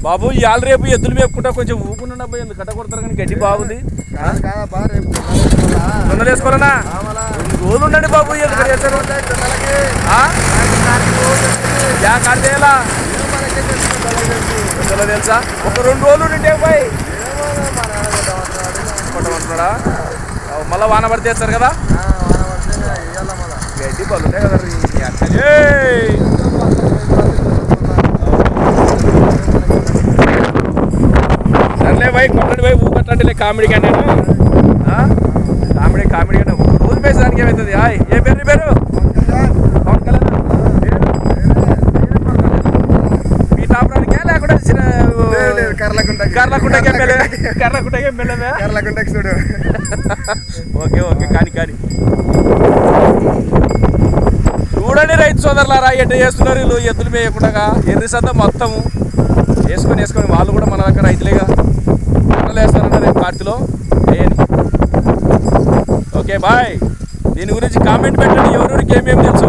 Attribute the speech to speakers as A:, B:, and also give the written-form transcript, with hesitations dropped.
A: బాబు ఇవాళ రేపు ఎద్దులు మేపుకుంటా కొంచెం ఊపుకుండా పోయి ఎందుకు కట్ట కొడతారు కానీ గడ్డి బాగుంది. జొన్నలు వేసుకోవాలనా? 2 రోజులు ఉండండి బాబు. ఎందుకు చేస్తారు? తెలుసా? ఒక 2 రోజులు ఉంటే పోయి కొట్టమంటున్నాడా? మళ్ళీ వాన పడితే వేస్తారు కదా. గడ్డి పళ్ళు ఉంటాయి కదా. సర్లే పోయి కొట్టండి పోయి ఊకట్టండి. కామెడీ కానీ కామెడీ కానీ రోజు పేసడానికి ఏమవుతుంది? ఏ పేరు నీ పేరు? మీ టాపరానికే లేకుండా కర్లకుంటకి చూడు. ఓకే ఓకే కానీ చూడండి రైతు సోదరులారా ఎట్లా చేస్తున్నారు వీళ్ళు. ఎద్దులు మేయకుండా ఎర్రి సంత మొత్తము వేసుకొని వాళ్ళు కూడా మన దగ్గర రైతులేగా పంటలు వేస్తారన్న రేపు కార్తీలో వేయండి. Okay bye. దీని గురించి కామెంట్ పెట్టండి. ఎవరికి ఏమేమి తెలుసు.